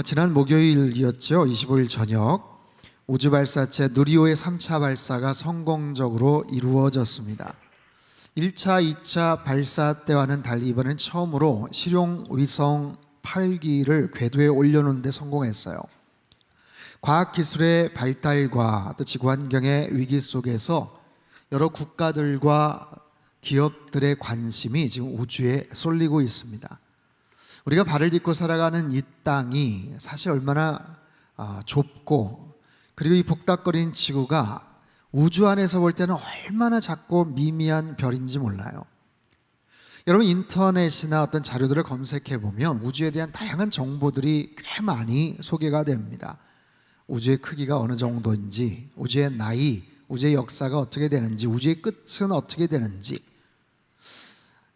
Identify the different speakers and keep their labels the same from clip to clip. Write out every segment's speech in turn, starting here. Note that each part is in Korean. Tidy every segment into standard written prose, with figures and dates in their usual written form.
Speaker 1: 지난 목요일이었죠. 25일 저녁 우주발사체 누리호의 3차 발사가 성공적으로 이루어졌습니다. 1차, 2차 발사 때와는 달리 이번엔 처음으로 실용 위성 8기를 궤도에 올려놓는 데 성공했어요. 과학기술의 발달과 또 지구환경의 위기 속에서 여러 국가들과 기업들의 관심이 지금 우주에 쏠리고 있습니다. 우리가 발을 딛고 살아가는 이 땅이 사실 얼마나 좁고, 그리고 이 복닥거린 지구가 우주 안에서 볼 때는 얼마나 작고 미미한 별인지 몰라요. 여러분, 인터넷이나 어떤 자료들을 검색해 보면 우주에 대한 다양한 정보들이 꽤 많이 소개가 됩니다. 우주의 크기가 어느 정도인지, 우주의 나이, 우주의 역사가 어떻게 되는지, 우주의 끝은 어떻게 되는지,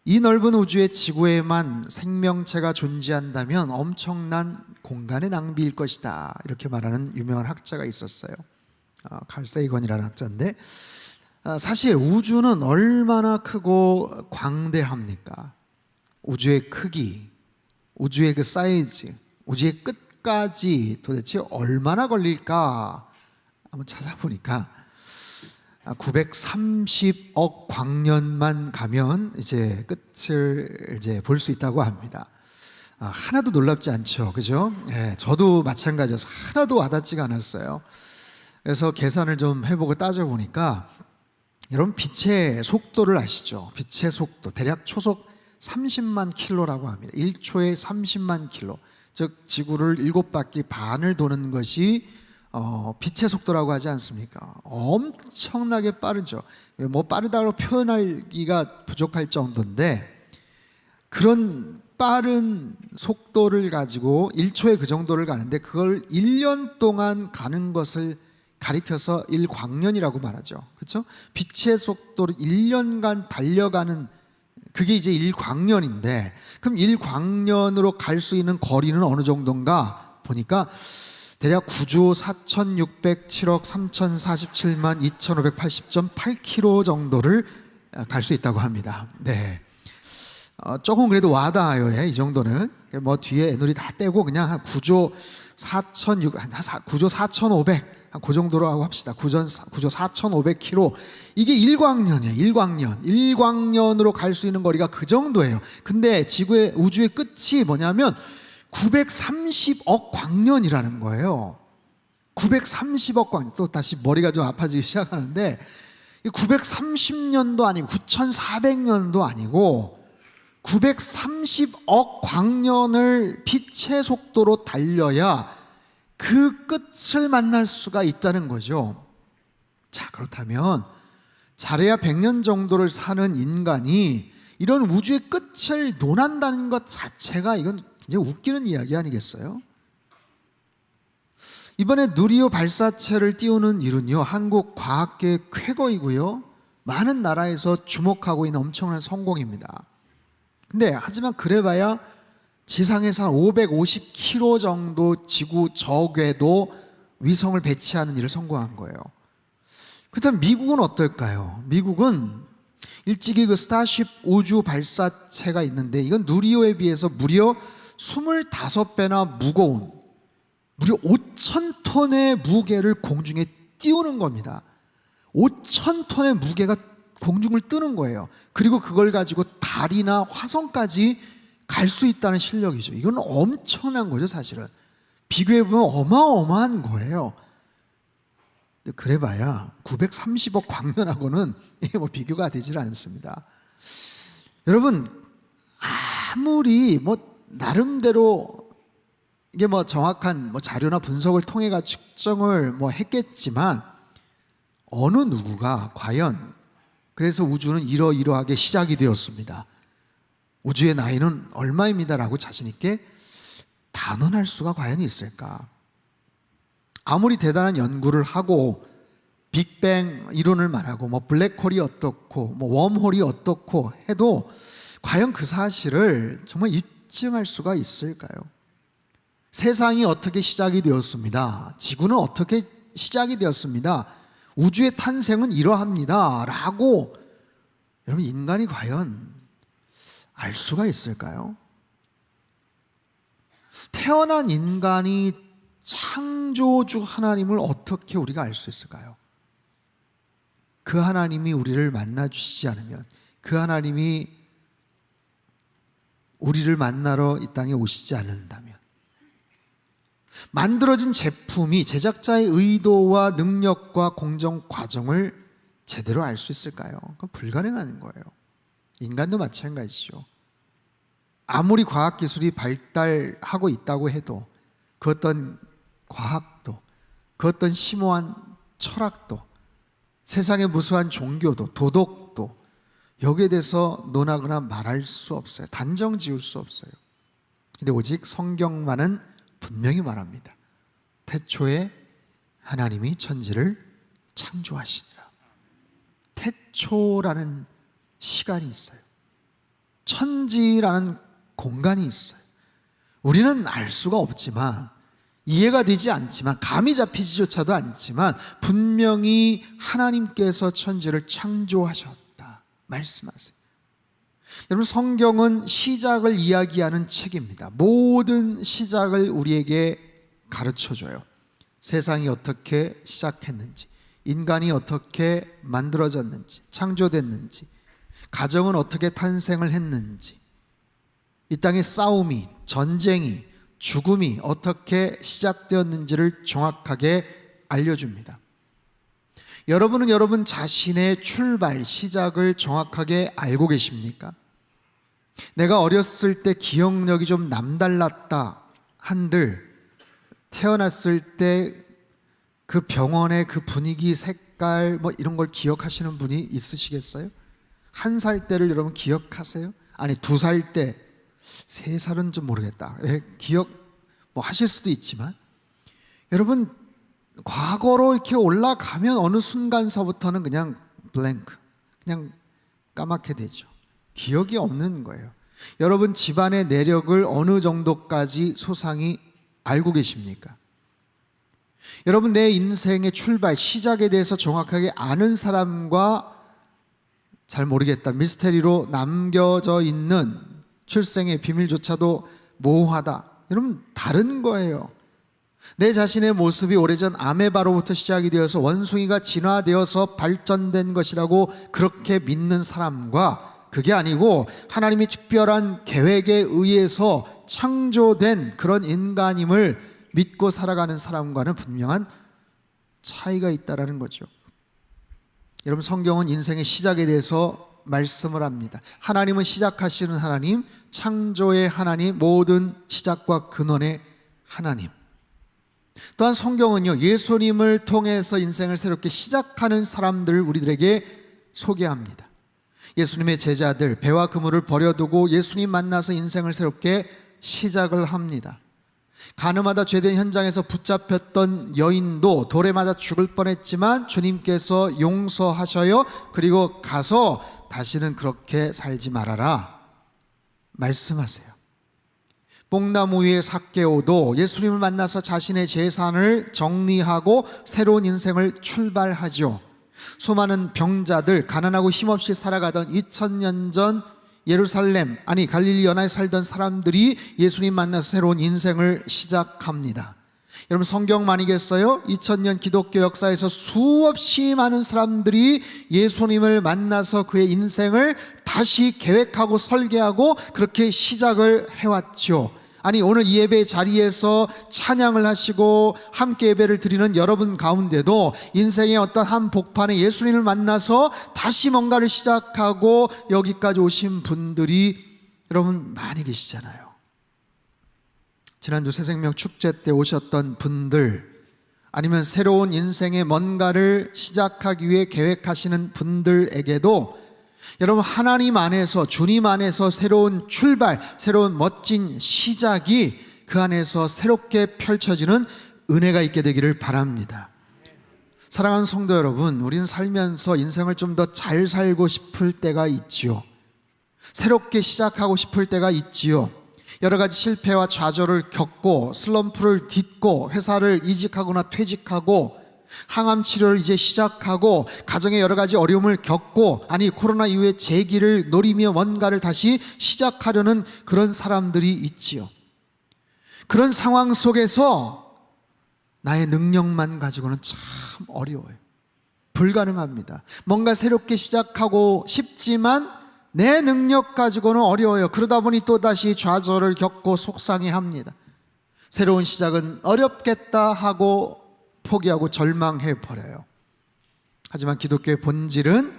Speaker 1: 이 넓은 우주의 지구에만 생명체가 존재한다면 엄청난 공간의 낭비일 것이다, 이렇게 말하는 유명한 학자가 있었어요. 칼 세이건이라는 학자인데, 사실 우주는 얼마나 크고 광대합니까? 우주의 크기, 우주의 그 사이즈, 우주의 끝까지 도대체 얼마나 걸릴까 한번 찾아보니까 930억 광년만 가면 이제 끝을 이제 볼 수 있다고 합니다. 하나도 놀랍지 않죠, 그죠? 예, 저도 마찬가지여서 하나도 와닿지가 않았어요. 그래서 계산을 좀 해보고 따져보니까, 여러분 빛의 속도를 아시죠? 빛의 속도 대략 초속 30만 킬로라고 합니다. 1초에 30만 킬로, 즉 지구를 7바퀴 반을 도는 것이 빛의 속도라고 하지 않습니까? 엄청나게 빠르죠. 뭐 빠르다고 표현하기가 부족할 정도인데, 그런 빠른 속도를 가지고 1초에 그 정도를 가는데 그걸 1년 동안 가는 것을 가리켜서 1광년이라고 말하죠. 그렇죠? 빛의 속도로 1년간 달려가는, 그게 이제 1광년인데, 그럼 1광년으로 갈 수 있는 거리는 어느 정도인가 보니까 대략 9조 4,607억 3,047만 2,580.8km 정도를 갈 수 있다고 합니다. 네, 조금 그래도 와닿아요. 이 정도는 뭐 뒤에 애놀이 다 떼고 그냥 한 9조 9조 4,500 한 그 정도로 하고 합시다. 9조 4,500km, 이게 1광년이에요. 1광년으로 갈 수 있는 거리가 그 정도예요. 근데 지구의 우주의 끝이 뭐냐면 930억 광년이라는 거예요. 930억 광년. 또 다시 머리가 좀 아파지기 시작하는데, 930년도 아니고 9,400년도 아니고 930억 광년을 빛의 속도로 달려야 그 끝을 만날 수가 있다는 거죠. 자, 그렇다면 잘해야 100년 정도를 사는 인간이 이런 우주의 끝을 논한다는 것 자체가 이건 굉장히 웃기는 이야기 아니겠어요? 이번에 누리호 발사체를 띄우는 일은요, 한국 과학계의 쾌거이고요, 많은 나라에서 주목하고 있는 엄청난 성공입니다. 근데 하지만 그래봐야 지상에서 한 550km 정도 지구 저궤도 위성을 배치하는 일을 성공한 거예요. 그렇다면 미국은 어떨까요? 미국은 일찍이 그 스타쉽 우주 발사체가 있는데, 이건 누리호에 비해서 무려 25배나 무거운, 무려 5,000톤의 무게를 공중에 띄우는 겁니다. 5,000톤의 무게가 공중을 뜨는 거예요. 그리고 그걸 가지고 달이나 화성까지 갈 수 있다는 실력이죠. 이건 엄청난 거죠, 사실은. 비교해보면 어마어마한 거예요. 그래봐야 930억 광년하고는 이게 뭐 비교가 되질 않습니다. 여러분, 아무리 뭐 나름대로 이게 뭐 정확한 뭐 자료나 분석을 통해 가 측정을 뭐 했겠지만, 어느 누구가 과연 그래서 우주는 이러이러하게 시작이 되었습니다, 우주의 나이는 얼마입니다라고 자신 있게 단언할 수가 과연 있을까? 아무리 대단한 연구를 하고 빅뱅 이론을 말하고 뭐 블랙홀이 어떻고 뭐 웜홀이 어떻고 해도 과연 그 사실을 정말 입증할 수가 있을까요? 세상이 어떻게 시작이 되었습니다, 지구는 어떻게 시작이 되었습니다, 우주의 탄생은 이러합니다 라고 여러분, 인간이 과연 알 수가 있을까요? 태어난 인간이 창조주 하나님을 어떻게 우리가 알 수 있을까요? 그 하나님이 우리를 만나 주시지 않으면, 그 하나님이 우리를 만나러 이 땅에 오시지 않는다면, 만들어진 제품이 제작자의 의도와 능력과 공정 과정을 제대로 알 수 있을까요? 그건 불가능한 거예요. 인간도 마찬가지죠. 아무리 과학기술이 발달하고 있다고 해도 그 어떤 과학도, 그 어떤 심오한 철학도, 세상의 무수한 종교도, 도덕도 여기에 대해서 논하거나 말할 수 없어요. 단정 지을 수 없어요. 근데 오직 성경만은 분명히 말합니다. 태초에 하나님이 천지를 창조하시니라. 태초라는 시간이 있어요. 천지라는 공간이 있어요. 우리는 알 수가 없지만, 이해가 되지 않지만, 감이 잡히지조차도 않지만 분명히 하나님께서 천지를 창조하셨다 말씀하세요. 여러분, 성경은 시작을 이야기하는 책입니다. 모든 시작을 우리에게 가르쳐줘요. 세상이 어떻게 시작했는지, 인간이 어떻게 만들어졌는지, 창조됐는지, 가정은 어떻게 탄생을 했는지, 이 땅의 싸움이, 전쟁이, 죽음이 어떻게 시작되었는지를 정확하게 알려줍니다. 여러분은 여러분 자신의 출발, 시작을 정확하게 알고 계십니까? 내가 어렸을 때 기억력이 좀 남달랐다 한들, 태어났을 때 그 병원의 그 분위기, 색깔 뭐 이런 걸 기억하시는 분이 있으시겠어요? 1살 때를 여러분 기억하세요? 아니 2살 때, 3살은 좀 모르겠다. 기억 뭐 하실 수도 있지만, 여러분 과거로 이렇게 올라가면 어느 순간서부터는 그냥 블랭크, 그냥 까맣게 되죠. 기억이 없는 거예요. 여러분 집안의 내력을 어느 정도까지 소상히 알고 계십니까? 여러분 내 인생의 출발, 시작에 대해서 정확하게 아는 사람과 잘 모르겠다, 미스테리로 남겨져 있는 출생의 비밀조차도 모호하다, 여러분 다른 거예요. 내 자신의 모습이 오래전 아메바로부터 시작이 되어서 원숭이가 진화되어서 발전된 것이라고 그렇게 믿는 사람과, 그게 아니고 하나님이 특별한 계획에 의해서 창조된 그런 인간임을 믿고 살아가는 사람과는 분명한 차이가 있다라는 거죠. 여러분, 성경은 인생의 시작에 대해서 말씀을 합니다. 하나님은 시작하시는 하나님, 창조의 하나님, 모든 시작과 근원의 하나님. 또한 성경은요, 예수님을 통해서 인생을 새롭게 시작하는 사람들을 우리들에게 소개합니다. 예수님의 제자들, 배와 그물을 버려두고 예수님 만나서 인생을 새롭게 시작을 합니다. 가늠하다 죄된 현장에서 붙잡혔던 여인도 돌에 맞아 죽을 뻔했지만 주님께서 용서하셔요. 그리고 가서 다시는 그렇게 살지 말아라 말씀하세요. 뽕나무 위의 삭개오도 예수님을 만나서 자신의 재산을 정리하고 새로운 인생을 출발하죠. 수많은 병자들, 가난하고 힘없이 살아가던 2000년 전 예루살렘, 아니 갈릴리 연하에 살던 사람들이 예수님 만나서 새로운 인생을 시작합니다. 여러분, 성경만이겠어요? 2000년 기독교 역사에서 수없이 많은 사람들이 예수님을 만나서 그의 인생을 다시 계획하고 설계하고 그렇게 시작을 해왔죠. 아니, 오늘 이 예배 자리에서 찬양을 하시고 함께 예배를 드리는 여러분 가운데도 인생의 어떤 한 복판에 예수님을 만나서 다시 뭔가를 시작하고 여기까지 오신 분들이 여러분 많이 계시잖아요. 지난주 새생명 축제 때 오셨던 분들, 아니면 새로운 인생의 뭔가를 시작하기 위해 계획하시는 분들에게도 여러분, 하나님 안에서, 주님 안에서 새로운 출발, 새로운 멋진 시작이 그 안에서 새롭게 펼쳐지는 은혜가 있게 되기를 바랍니다. 사랑하는 성도 여러분, 우리는 살면서 인생을 좀 더 잘 살고 싶을 때가 있지요. 새롭게 시작하고 싶을 때가 있지요. 여러 가지 실패와 좌절을 겪고 슬럼프를 딛고 회사를 이직하거나 퇴직하고 항암 치료를 이제 시작하고 가정에 여러 가지 어려움을 겪고, 아니 코로나 이후에 재기를 노리며 뭔가를 다시 시작하려는 그런 사람들이 있지요. 그런 상황 속에서 나의 능력만 가지고는 참 어려워요. 불가능합니다. 뭔가 새롭게 시작하고 싶지만 내 능력 가지고는 어려워요. 그러다 보니 또다시 좌절을 겪고 속상해합니다. 새로운 시작은 어렵겠다 하고 포기하고 절망해 버려요. 하지만 기독교의 본질은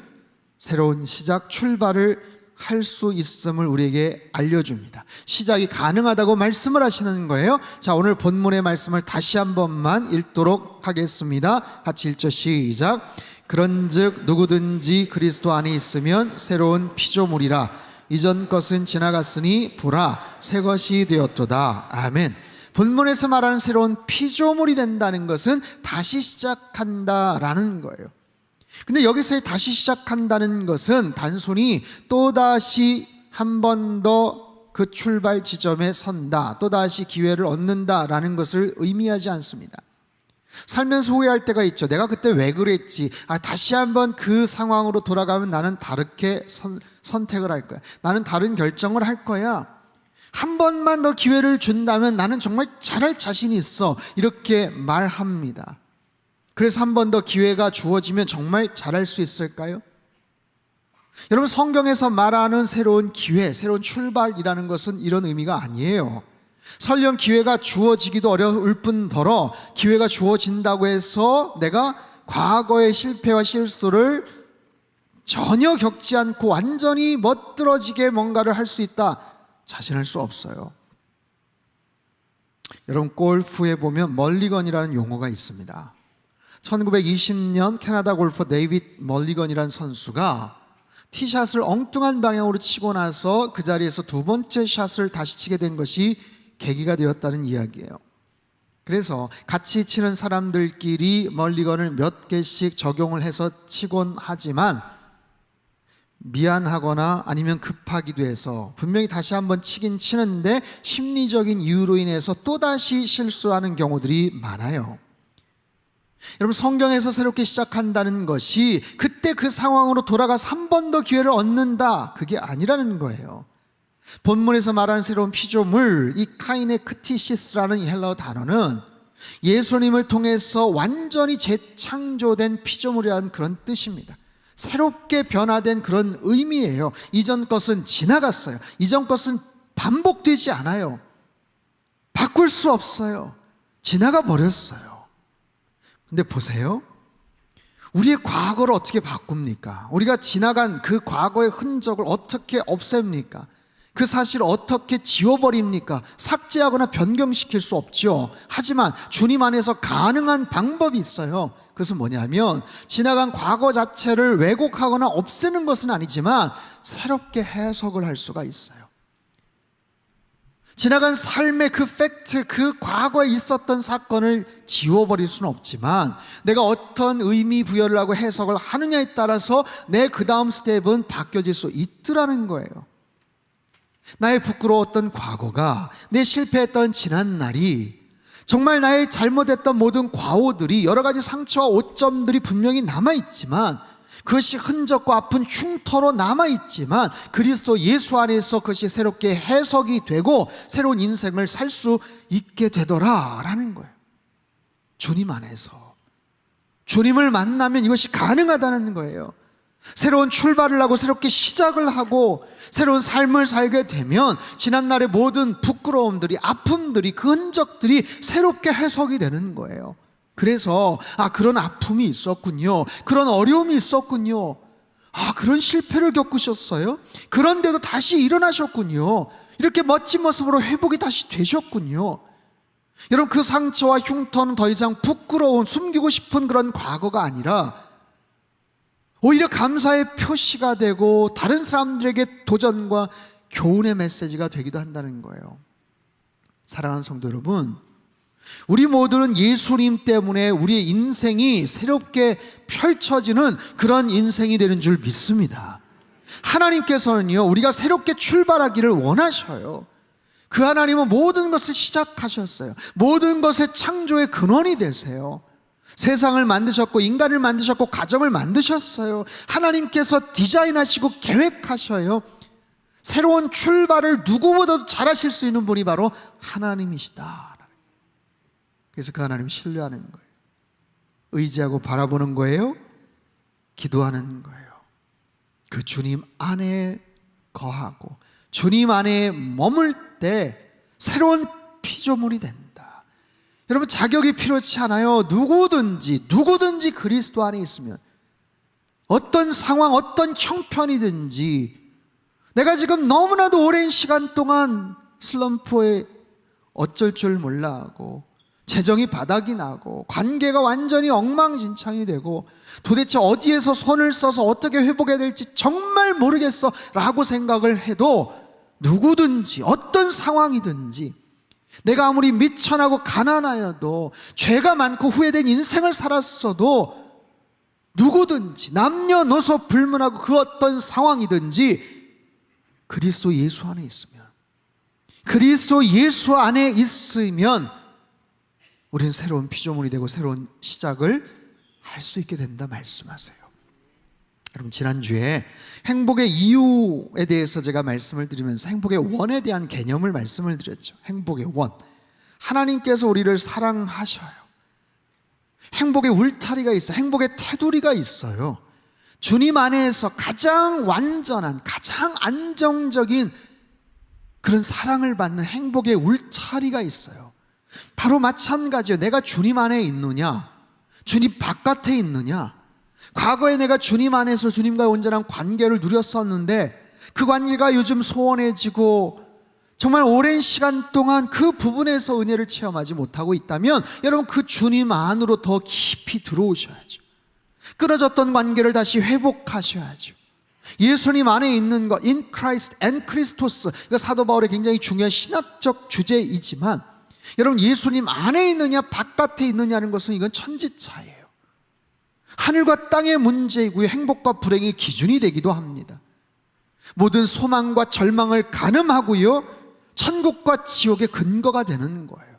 Speaker 1: 새로운 시작, 출발을 할 수 있음을 우리에게 알려줍니다. 시작이 가능하다고 말씀을 하시는 거예요. 자, 오늘 본문의 말씀을 다시 한 번만 읽도록 하겠습니다. 같이 읽죠. 시작. 그런즉 누구든지 그리스도 안에 있으면 새로운 피조물이라. 이전 것은 지나갔으니 보라 새 것이 되었도다. 아멘. 본문에서 말하는 새로운 피조물이 된다는 것은 다시 시작한다라는 거예요. 근데 여기서의 다시 시작한다는 것은 단순히 또다시 한 번 더 그 출발 지점에 선다, 또다시 기회를 얻는다라는 것을 의미하지 않습니다. 살면서 후회할 때가 있죠. 내가 그때 왜 그랬지? 다시 한번 그 상황으로 돌아가면 나는 다르게 선택을 할 거야. 나는 다른 결정을 할 거야. 한 번만 더 기회를 준다면 나는 정말 잘할 자신이 있어. 이렇게 말합니다. 그래서 한 번 더 기회가 주어지면 정말 잘할 수 있을까요? 여러분, 성경에서 말하는 새로운 기회, 새로운 출발이라는 것은 이런 의미가 아니에요. 설령 기회가 주어지기도 어려울 뿐더러 기회가 주어진다고 해서 내가 과거의 실패와 실수를 전혀 겪지 않고 완전히 멋들어지게 뭔가를 할 수 있다, 자신할 수 없어요. 여러분, 골프에 보면 멀리건이라는 용어가 있습니다. 1920년 캐나다 골퍼 데이빗 멀리건이라는 선수가 티샷을 엉뚱한 방향으로 치고 나서 그 자리에서 두 번째 샷을 다시 치게 된 것이 계기가 되었다는 이야기예요. 그래서 같이 치는 사람들끼리 멀리건을 몇 개씩 적용을 해서 치곤 하지만 미안하거나 아니면 급하기도 해서 분명히 다시 한번 치긴 치는데 심리적인 이유로 인해서 또다시 실수하는 경우들이 많아요. 여러분, 성경에서 새롭게 시작한다는 것이 그때 그 상황으로 돌아가서 한 번 더 기회를 얻는다, 그게 아니라는 거예요. 본문에서 말하는 새로운 피조물, 이 카인의 크티시스라는 이 헬라어 단어는 예수님을 통해서 완전히 재창조된 피조물이라는 그런 뜻입니다. 새롭게 변화된 그런 의미예요. 이전 것은 지나갔어요. 이전 것은 반복되지 않아요. 바꿀 수 없어요. 지나가 버렸어요. 근데 보세요. 우리의 과거를 어떻게 바꿉니까? 우리가 지나간 그 과거의 흔적을 어떻게 없앱니까? 그 사실을 어떻게 지워버립니까? 삭제하거나 변경시킬 수 없죠. 하지만 주님 안에서 가능한 방법이 있어요. 그것은 뭐냐면 지나간 과거 자체를 왜곡하거나 없애는 것은 아니지만 새롭게 해석을 할 수가 있어요. 지나간 삶의 그 팩트, 그 과거에 있었던 사건을 지워버릴 수는 없지만 내가 어떤 의미 부여를 하고 해석을 하느냐에 따라서 내 그 다음 스텝은 바뀌어질 수 있더라는 거예요. 나의 부끄러웠던 과거가, 내 실패했던 지난날이, 정말 나의 잘못했던 모든 과오들이, 여러 가지 상처와 오점들이 분명히 남아있지만 그것이 흔적과 아픈 흉터로 남아있지만 그리스도 예수 안에서 그것이 새롭게 해석이 되고 새로운 인생을 살 수 있게 되더라라는 거예요. 주님 안에서 주님을 만나면 이것이 가능하다는 거예요. 새로운 출발을 하고 새롭게 시작을 하고 새로운 삶을 살게 되면 지난날의 모든 부끄러움들이, 아픔들이, 그 흔적들이 새롭게 해석이 되는 거예요. 그래서 그런 아픔이 있었군요. 그런 어려움이 있었군요. 그런 실패를 겪으셨어요. 그런데도 다시 일어나셨군요. 이렇게 멋진 모습으로 회복이 다시 되셨군요. 여러분, 그 상처와 흉터는 더 이상 부끄러운, 숨기고 싶은 그런 과거가 아니라 오히려 감사의 표시가 되고 다른 사람들에게 도전과 교훈의 메시지가 되기도 한다는 거예요. 사랑하는 성도 여러분, 우리 모두는 예수님 때문에 우리의 인생이 새롭게 펼쳐지는 그런 인생이 되는 줄 믿습니다. 하나님께서는요, 우리가 새롭게 출발하기를 원하셔요. 그 하나님은 모든 것을 시작하셨어요. 모든 것의 창조의 근원이 되세요. 세상을 만드셨고 인간을 만드셨고 가정을 만드셨어요. 하나님께서 디자인하시고 계획하셔요. 새로운 출발을 누구보다도 잘하실 수 있는 분이 바로 하나님이시다. 그래서 그 하나님 신뢰하는 거예요. 의지하고 바라보는 거예요. 기도하는 거예요. 그 주님 안에 거하고 주님 안에 머물 때 새로운 피조물이 된다. 여러분, 자격이 필요치 않아요. 누구든지 그리스도 안에 있으면 어떤 상황, 어떤 형편이든지, 내가 지금 너무나도 오랜 시간 동안 슬럼프에 어쩔 줄 몰라 하고 재정이 바닥이 나고 관계가 완전히 엉망진창이 되고 도대체 어디에서 손을 써서 어떻게 회복해야 될지 정말 모르겠어 라고 생각을 해도, 누구든지 어떤 상황이든지, 내가 아무리 미천하고 가난하여도 죄가 많고 후회된 인생을 살았어도, 누구든지 남녀노소 불문하고 그 어떤 상황이든지 그리스도 예수 안에 있으면, 그리스도 예수 안에 있으면 우리는 새로운 피조물이 되고 새로운 시작을 할 수 있게 된다 말씀하세요. 여러분, 지난주에 행복의 이유에 대해서 제가 말씀을 드리면서 행복의 원에 대한 개념을 말씀을 드렸죠. 행복의 원, 하나님께서 우리를 사랑하셔요. 행복의 울타리가 있어요. 행복의 테두리가 있어요. 주님 안에서 가장 완전한, 가장 안정적인 그런 사랑을 받는 행복의 울타리가 있어요. 바로 마찬가지예요. 내가 주님 안에 있느냐, 주님 바깥에 있느냐. 과거에 내가 주님 안에서 주님과의 온전한 관계를 누렸었는데 그 관계가 요즘 소원해지고 정말 오랜 시간 동안 그 부분에서 은혜를 체험하지 못하고 있다면, 여러분, 그 주님 안으로 더 깊이 들어오셔야죠. 끊어졌던 관계를 다시 회복하셔야죠. 예수님 안에 있는 것, in Christ and Christos, 이거 사도 바울의 굉장히 중요한 신학적 주제이지만, 여러분, 예수님 안에 있느냐 바깥에 있느냐는 것은 이건 천지차예요. 하늘과 땅의 문제이고요, 행복과 불행의 기준이 되기도 합니다. 모든 소망과 절망을 가늠하고요, 천국과 지옥의 근거가 되는 거예요.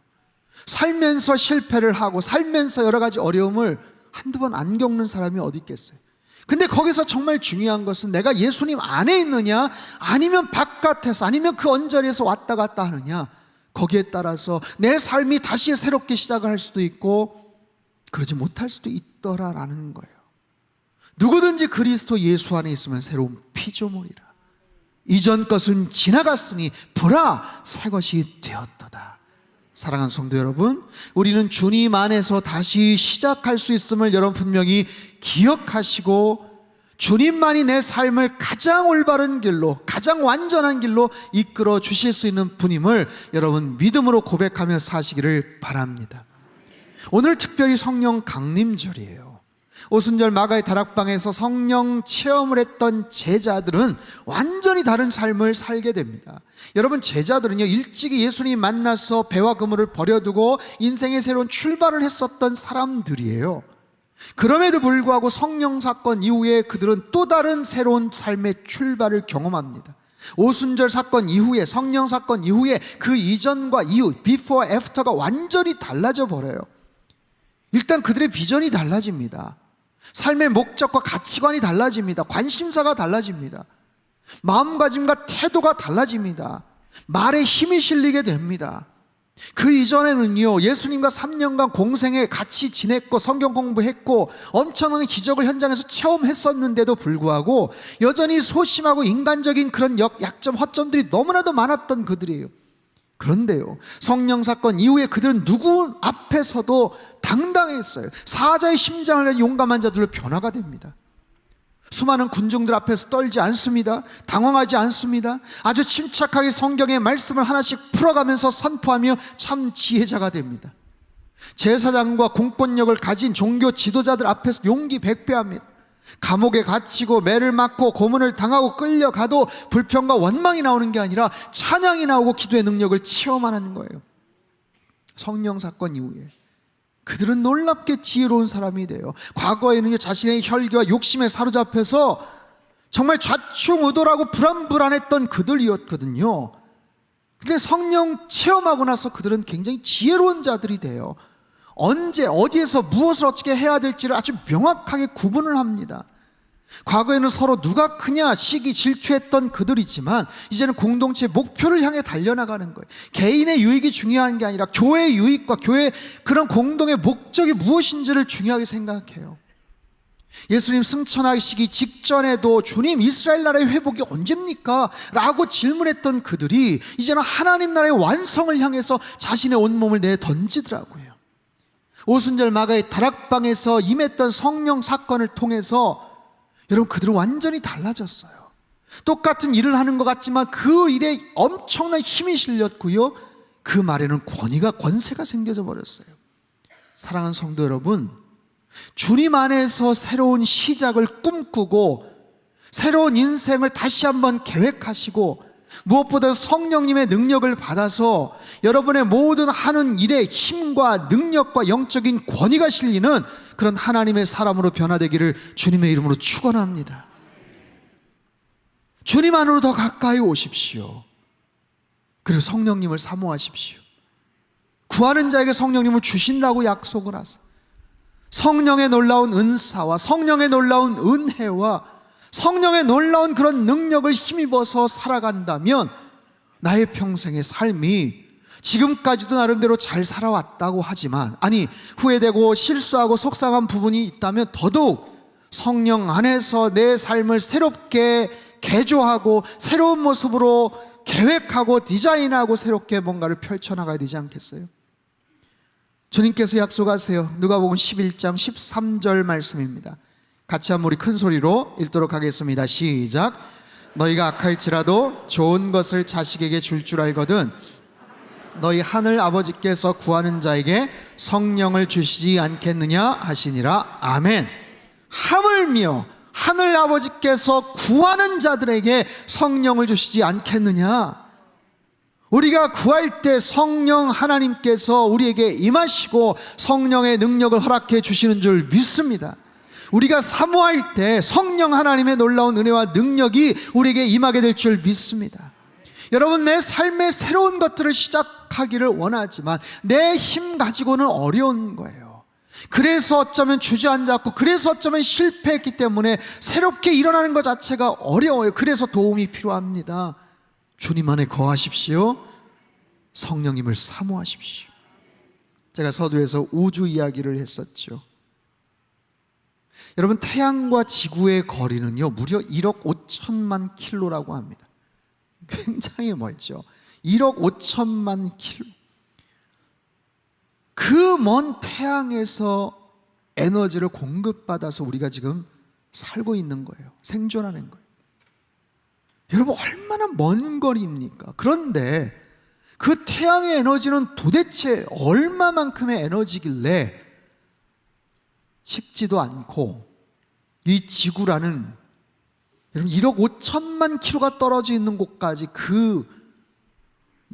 Speaker 1: 살면서 실패를 하고 살면서 여러 가지 어려움을 한두 번 안 겪는 사람이 어디 있겠어요. 근데 거기서 정말 중요한 것은 내가 예수님 안에 있느냐 아니면 바깥에서, 아니면 그 언저리에서 왔다 갔다 하느냐, 거기에 따라서 내 삶이 다시 새롭게 시작을 할 수도 있고 그러지 못할 수도 있더라라는 거예요. 누구든지 그리스도 예수 안에 있으면 새로운 피조물이라. 이전 것은 지나갔으니 보라, 새 것이 되었도다. 사랑하는 성도 여러분, 우리는 주님 안에서 다시 시작할 수 있음을 여러분 분명히 기억하시고, 주님만이 내 삶을 가장 올바른 길로, 가장 완전한 길로 이끌어 주실 수 있는 분임을 여러분 믿음으로 고백하며 사시기를 바랍니다. 오늘 특별히 성령 강림절이에요. 오순절 마가의 다락방에서 성령 체험을 했던 제자들은 완전히 다른 삶을 살게 됩니다. 여러분, 제자들은요, 일찍이 예수님 만나서 배와 그물을 버려두고 인생의 새로운 출발을 했었던 사람들이에요. 그럼에도 불구하고 성령 사건 이후에 그들은 또 다른 새로운 삶의 출발을 경험합니다. 오순절 사건 이후에, 성령 사건 이후에 그 이전과 이후, before, after가 완전히 달라져 버려요. 일단 그들의 비전이 달라집니다. 삶의 목적과 가치관이 달라집니다. 관심사가 달라집니다. 마음가짐과 태도가 달라집니다. 말에 힘이 실리게 됩니다. 그 이전에는요, 예수님과 3년간 공생에 같이 지냈고 성경 공부했고 엄청난 기적을 현장에서 체험했었는데도 불구하고 여전히 소심하고 인간적인 그런 약점, 허점들이 너무나도 많았던 그들이에요. 그런데요, 성령 사건 이후에 그들은 누구 앞에서도 당당했어요. 사자의 심장을 가진 용감한 자들로 변화가 됩니다. 수많은 군중들 앞에서 떨지 않습니다. 당황하지 않습니다. 아주 침착하게 성경의 말씀을 하나씩 풀어가면서 선포하며 참 지혜자가 됩니다. 제사장과 공권력을 가진 종교 지도자들 앞에서 용기 백배합니다. 감옥에 갇히고 매를 맞고 고문을 당하고 끌려가도 불평과 원망이 나오는 게 아니라 찬양이 나오고 기도의 능력을 체험하는 거예요. 성령 사건 이후에 그들은 놀랍게 지혜로운 사람이 돼요. 과거에는 자신의 혈기와 욕심에 사로잡혀서 정말 좌충우돌하고 불안불안했던 그들이었거든요. 근데 성령 체험하고 나서 그들은 굉장히 지혜로운 자들이 돼요. 언제, 어디에서 무엇을 어떻게 해야 될지를 아주 명확하게 구분을 합니다. 과거에는 서로 누가 크냐 시기 질투했던 그들이지만 이제는 공동체 목표를 향해 달려나가는 거예요. 개인의 유익이 중요한 게 아니라 교회의 유익과 교회의 그런 공동의 목적이 무엇인지를 중요하게 생각해요. 예수님 승천하시기 직전에도 주님 이스라엘 나라의 회복이 언제입니까? 라고 질문했던 그들이 이제는 하나님 나라의 완성을 향해서 자신의 온몸을 내던지더라고요. 오순절 마가의 다락방에서 임했던 성령 사건을 통해서 여러분 그들은 완전히 달라졌어요. 똑같은 일을 하는 것 같지만 그 일에 엄청난 힘이 실렸고요, 그 말에는 권세가 생겨져 버렸어요. 사랑하는 성도 여러분, 주님 안에서 새로운 시작을 꿈꾸고 새로운 인생을 다시 한번 계획하시고 무엇보다 성령님의 능력을 받아서 여러분의 모든 하는 일에 힘과 능력과 영적인 권위가 실리는 그런 하나님의 사람으로 변화되기를 주님의 이름으로 축원합니다. 주님 안으로 더 가까이 오십시오. 그리고 성령님을 사모하십시오. 구하는 자에게 성령님을 주신다고 약속을 하세요. 성령의 놀라운 은사와 성령의 놀라운 은혜와 성령의 놀라운 그런 능력을 힘입어서 살아간다면 나의 평생의 삶이 지금까지도 나름대로 잘 살아왔다고 하지만, 아니 후회되고 실수하고 속상한 부분이 있다면 더더욱 성령 안에서 내 삶을 새롭게 개조하고 새로운 모습으로 계획하고 디자인하고 새롭게 뭔가를 펼쳐나가야 되지 않겠어요? 주님께서 약속하세요. 누가복음 11장 13절 말씀입니다. 같이 한번 우리 큰 소리로 읽도록 하겠습니다. 시작. 너희가 악할지라도 좋은 것을 자식에게 줄 알거든 너희 하늘 아버지께서 구하는 자에게 성령을 주시지 않겠느냐 하시니라. 아멘. 하물며 하늘 아버지께서 구하는 자들에게 성령을 주시지 않겠느냐. 우리가 구할 때 성령 하나님께서 우리에게 임하시고 성령의 능력을 허락해 주시는 줄 믿습니다. 우리가 사모할 때 성령 하나님의 놀라운 은혜와 능력이 우리에게 임하게 될 줄 믿습니다. 여러분, 내 삶의 새로운 것들을 시작하기를 원하지만 내 힘 가지고는 어려운 거예요. 그래서 어쩌면 주저앉았고 그래서 어쩌면 실패했기 때문에 새롭게 일어나는 것 자체가 어려워요. 그래서 도움이 필요합니다. 주님 안에 거하십시오. 성령님을 사모하십시오. 제가 서두에서 우주 이야기를 했었죠. 여러분, 태양과 지구의 거리는요 무려 1억 5천만 킬로라고 합니다. 굉장히 멀죠. 1억 5천만 킬로. 그 먼 태양에서 에너지를 공급받아서 우리가 지금 살고 있는 거예요. 생존하는 거예요. 여러분, 얼마나 먼 거리입니까? 그런데 그 태양의 에너지는 도대체 얼마만큼의 에너지길래 식지도 않고 이 지구라는 여러분 1억 5천만 킬로가 떨어져 있는 곳까지 그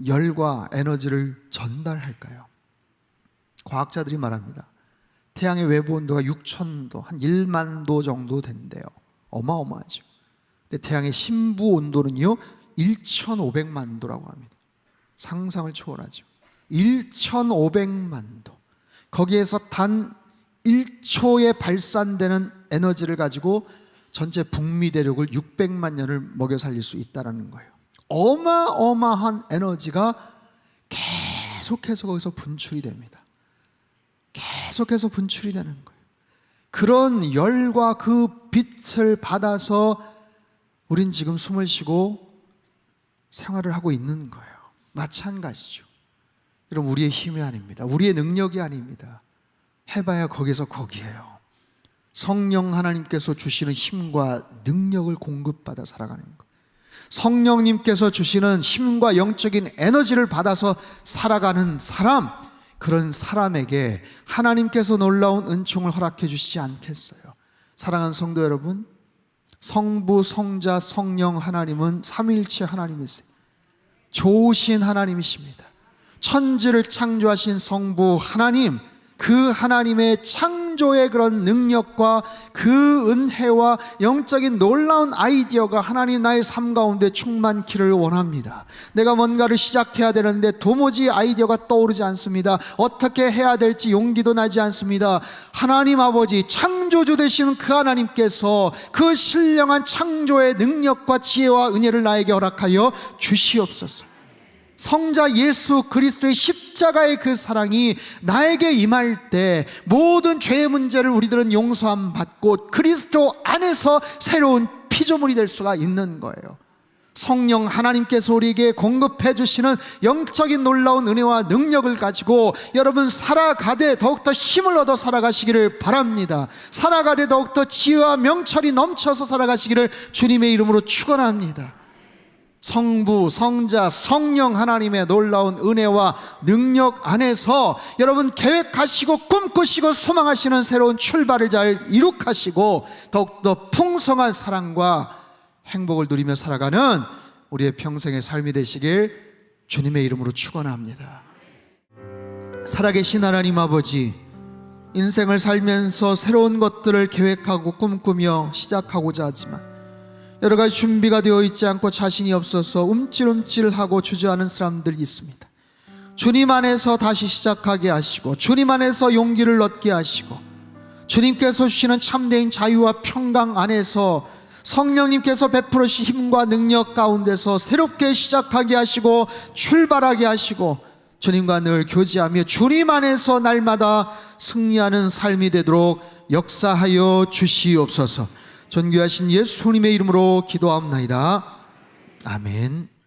Speaker 1: 열과 에너지를 전달할까요? 과학자들이 말합니다. 태양의 외부 온도가 6,000도, 한 1만 도 정도 된대요. 어마어마하죠. 근데 태양의 심부 온도는요 1,500만 도라고 합니다. 상상을 초월하죠. 1,500만 도. 거기에서 단 1초에 발산되는 에너지를 가지고 전체 북미 대륙을 600만 년을 먹여 살릴 수 있다는 거예요. 어마어마한 에너지가 계속해서 거기서 분출이 됩니다. 계속해서 분출이 되는 거예요. 그런 열과 그 빛을 받아서 우린 지금 숨을 쉬고 생활을 하고 있는 거예요. 마찬가지죠. 여러분, 우리의 힘이 아닙니다. 우리의 능력이 아닙니다. 해봐야 거기서 거기에요. 성령 하나님께서 주시는 힘과 능력을 공급받아 살아가는 것. 성령님께서 주시는 힘과 영적인 에너지를 받아서 살아가는 사람, 그런 사람에게 하나님께서 놀라운 은총을 허락해 주시지 않겠어요? 사랑하는 성도 여러분, 성부, 성자, 성령 하나님은 삼위일체 하나님이세요. 좋으신 하나님이십니다. 천지를 창조하신 성부 하나님, 그 하나님의 창조하신 창조의 그런 능력과 그 은혜와 영적인 놀라운 아이디어가 하나님 나의 삶 가운데 충만키를 원합니다. 내가 뭔가를 시작해야 되는데 도무지 아이디어가 떠오르지 않습니다. 어떻게 해야 될지 용기도 나지 않습니다. 하나님 아버지, 창조주 되시는 그 하나님께서 그 신령한 창조의 능력과 지혜와 은혜를 나에게 허락하여 주시옵소서. 성자 예수 그리스도의 십자가의 그 사랑이 나에게 임할 때 모든 죄의 문제를 우리들은 용서함 받고 그리스도 안에서 새로운 피조물이 될 수가 있는 거예요. 성령 하나님께서 우리에게 공급해 주시는 영적인 놀라운 은혜와 능력을 가지고 여러분 살아가되 더욱더 힘을 얻어 살아가시기를 바랍니다. 살아가되 더욱더 지혜와 명철이 넘쳐서 살아가시기를 주님의 이름으로 축원합니다. 성부, 성자, 성령 하나님의 놀라운 은혜와 능력 안에서 여러분 계획하시고 꿈꾸시고 소망하시는 새로운 출발을 잘 이룩하시고 더욱더 풍성한 사랑과 행복을 누리며 살아가는 우리의 평생의 삶이 되시길 주님의 이름으로 축원합니다. 살아계신 하나님 아버지, 인생을 살면서 새로운 것들을 계획하고 꿈꾸며 시작하고자 하지만 여러 가지 준비가 되어 있지 않고 자신이 없어서 움찔움찔하고 주저하는 사람들이 있습니다. 주님 안에서 다시 시작하게 하시고 주님 안에서 용기를 얻게 하시고 주님께서 주시는 참된 자유와 평강 안에서 성령님께서 베풀어 주신 힘과 능력 가운데서 새롭게 시작하게 하시고 출발하게 하시고 주님과 늘 교제하며 주님 안에서 날마다 승리하는 삶이 되도록 역사하여 주시옵소서. 존귀하신 예수님의 이름으로 기도합나이다. 아멘.